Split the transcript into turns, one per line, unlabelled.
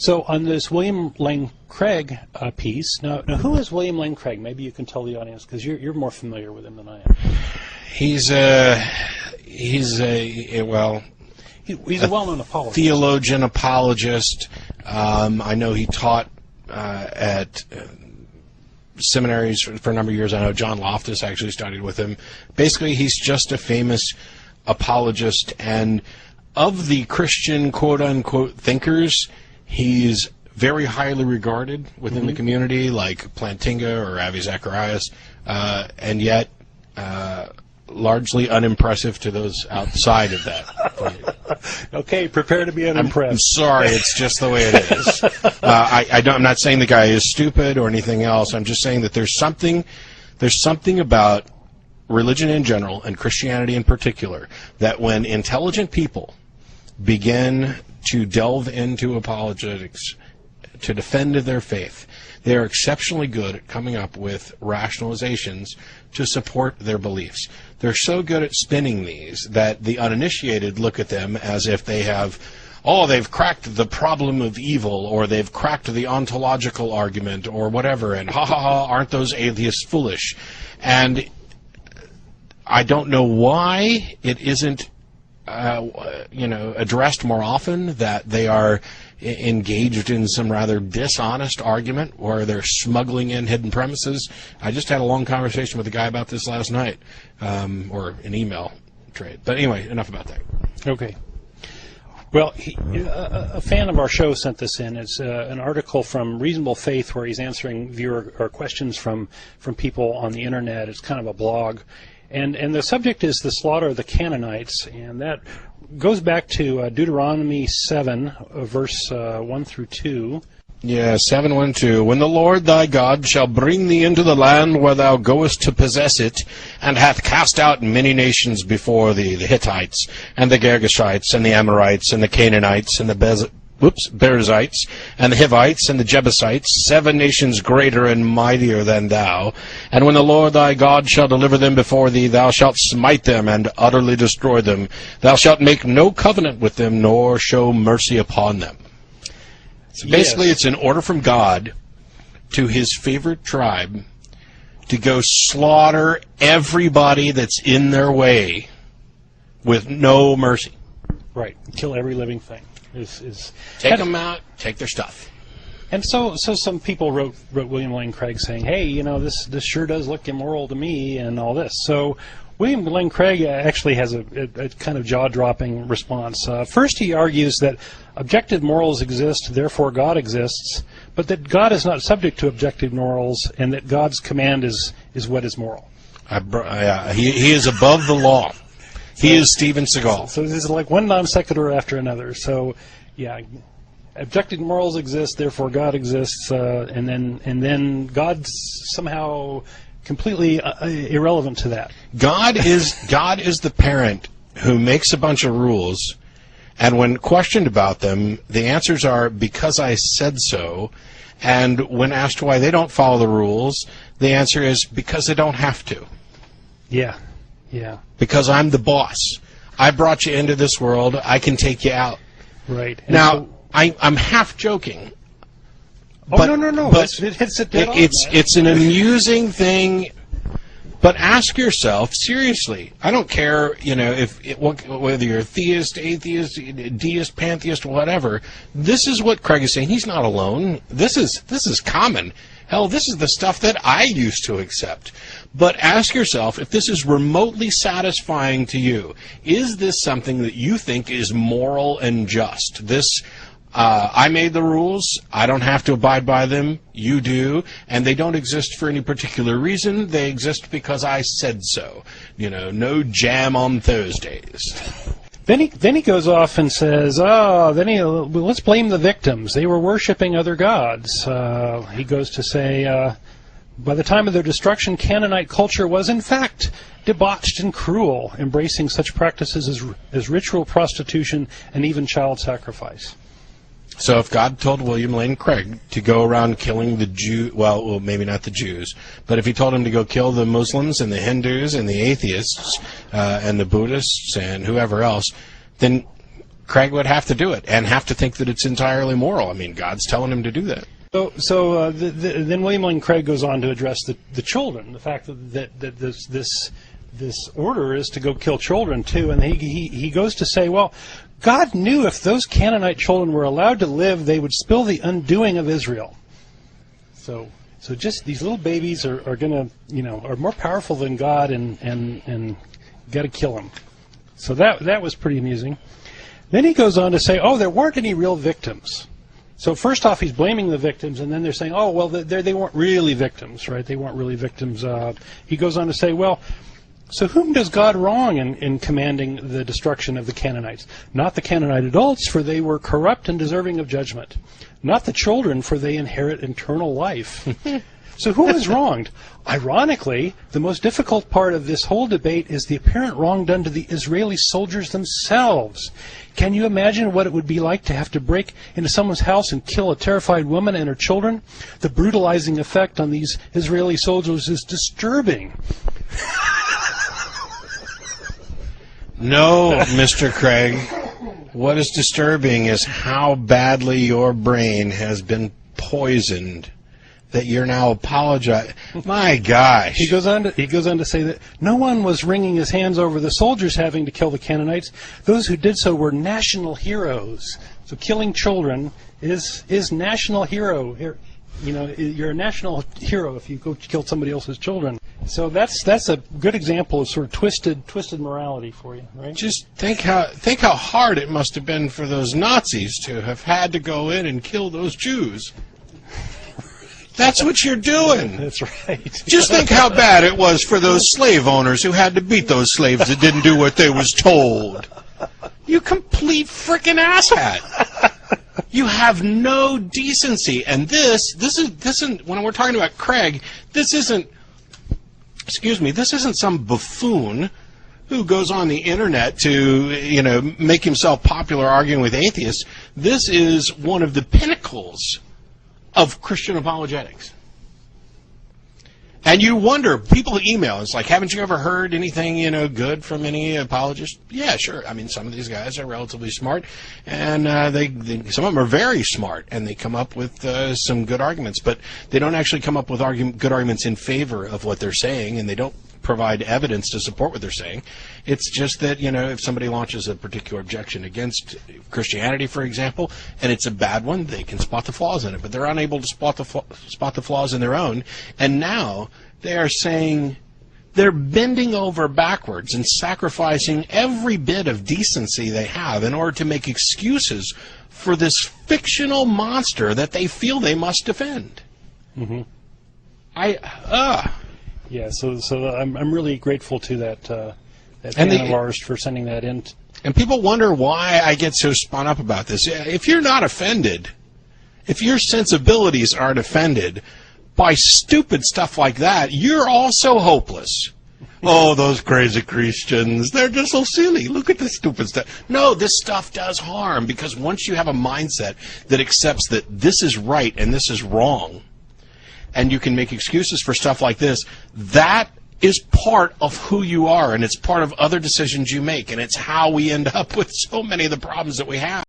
So on this William Lane Craig piece, now who is William Lane Craig? Maybe you can tell the audience, because you're more familiar with him than I am.
He's a
well-known apologist.
Theologian, apologist. I know he taught at seminaries for a number of years. I know John Loftus actually studied with him. Basically, he's just a famous apologist, and of the Christian quote-unquote thinkers, he's very highly regarded within the community, like Plantinga or Avi Zacharias, and yet largely unimpressive to those outside of that.
Okay, prepare to be unimpressed.
I'm sorry, it's just the way it is. I'm not saying the guy is stupid or anything else. I'm just saying that there's something about religion in general and Christianity in particular that when intelligent people begin to delve into apologetics to defend their faith, they are exceptionally good at coming up with rationalizations to support their beliefs. They're so good at spinning these that the uninitiated look at them as if they have, they've cracked the problem of evil, or they've cracked the ontological argument, or whatever, and aren't those atheists foolish? And I don't know why it isn't addressed more often, that they are engaged in some rather dishonest argument where they're smuggling in hidden premises. I just had a long conversation with a guy about this last night, or an email trade. But anyway, enough about that.
Okay. Well, a fan of our show sent this in. It's an article from Reasonable Faith where he's answering viewer or questions from people on the internet. It's kind of a blog. And the subject is the slaughter of the Canaanites, and that goes back to Deuteronomy 7, verse 1 through 2.
Yeah, 7:1-2. When the Lord thy God shall bring thee into the land where thou goest to possess it, and hath cast out many nations before thee, the Hittites, and the Girgashites, and the Amorites, and the Canaanites, and the Perizzites, and the Hivites, and the Jebusites, 7 nations greater and mightier than thou. And when the Lord thy God shall deliver them before thee, thou shalt smite them and utterly destroy them. Thou shalt make no covenant with them, nor show mercy upon them. So basically, It's an order from God to his favorite tribe to go slaughter everybody that's in their way with no mercy.
Right. Kill every living thing.
Take them out, take their stuff.
And so some people wrote William Lane Craig saying, hey, this sure does look immoral to me and all this. So William Lane Craig actually has a kind of jaw-dropping response. First, he argues that objective morals exist, therefore God exists, but that God is not subject to objective morals, and that God's command is what is moral.
He is above the law. He is Steven Seagal.
So this is like one non sequitur after another. So, yeah, objective morals exist, therefore God exists, and then God's somehow completely irrelevant to that.
God is the parent who makes a bunch of rules, and when questioned about them, the answers are because I said so. And when asked why they don't follow the rules, the answer is because they don't have to.
Yeah. Yeah.
Because I'm the boss. I brought you into this world. I can take you out.
Right. And
now,
so,
I'm half joking.
No. But
it's an amusing thing. But ask yourself, seriously, I don't care, whether you're theist, atheist, deist, pantheist, whatever. This is what Craig is saying. He's not alone. This is common. Hell, this is the stuff that I used to accept. But ask yourself, if this is remotely satisfying to you, is this something that you think is moral and just? This, I made the rules, I don't have to abide by them, you do, and they don't exist for any particular reason, they exist because I said so. No jam on Thursdays.
Then he goes off and says, let's blame the victims. They were worshiping other gods. He goes to say, by the time of their destruction, Canaanite culture was in fact debauched and cruel, embracing such practices as ritual prostitution and even child sacrifice.
So if God told William Lane Craig to go around killing the Jew, well, maybe not the Jews, but if he told him to go kill the Muslims and the Hindus and the atheists and the Buddhists and whoever else, then Craig would have to do it and have to think that it's entirely moral. I mean, God's telling him to do that.
Then William Lane Craig goes on to address the children, the fact that this order is to go kill children too, and he goes to say, well, God knew if those Canaanite children were allowed to live, they would spill the undoing of Israel. So just these little babies are gonna, are more powerful than God, and got to kill them. So that was pretty amusing. Then he goes on to say, oh, there weren't any real victims. So first off, he's blaming the victims, and then they're saying, oh, well, they weren't really victims, right? They weren't really victims. He goes on to say, well, so whom does God wrong in commanding the destruction of the Canaanites? Not the Canaanite adults, for they were corrupt and deserving of judgment. Not the children, for they inherit eternal life. So who is wronged? Ironically, the most difficult part of this whole debate is the apparent wrong done to the Israeli soldiers themselves. Can you imagine what it would be like to have to break into someone's house and kill a terrified woman and her children? The brutalizing effect on these Israeli soldiers is disturbing.
No, Mr. Craig. What is disturbing is how badly your brain has been poisoned that you're now apologizing. My gosh.
He goes on to say that no one was wringing his hands over the soldiers having to kill the Canaanites. Those who did so were national heroes. So killing children is national hero. You're a national hero if you go kill somebody else's children. So that's a good example of sort of twisted morality for you, right?
Just think how hard it must have been for those Nazis to have had to go in and kill those Jews. That's what you're doing.
That's right.
Just think how bad it was for those slave owners who had to beat those slaves that didn't do what they was told. You complete frickin' asshat. You have no decency. And this isn't, when we're talking about Craig, this isn't some buffoon who goes on the internet to, make himself popular arguing with atheists. This is one of the pinnacles of Christian apologetics. And you wonder, people email, it's like, haven't you ever heard anything, good from any apologist? Yeah, sure. I mean, some of these guys are relatively smart, and some of them are very smart, and they come up with some good arguments, but they don't actually come up with good arguments in favor of what they're saying, and they don't provide evidence to support what they're saying. It's just that, if somebody launches a particular objection against Christianity, for example, and it's a bad one, they can spot the flaws in it, but they're unable to spot the flaws in their own, and now they are saying they're bending over backwards and sacrificing every bit of decency they have in order to make excuses for this fictional monster that they feel they must defend.
Mm-hmm. Yeah, so I'm really grateful to that fan of ours for sending that in.
And people wonder why I get so spun up about this. If you're not offended, if your sensibilities aren't offended by stupid stuff like that, you're also hopeless. Oh, those crazy Christians, they're just so silly. Look at this stupid stuff. No, this stuff does harm, because once you have a mindset that accepts that this is right and this is wrong, and you can make excuses for stuff like this, that is part of who you are, and it's part of other decisions you make, and it's how we end up with so many of the problems that we have.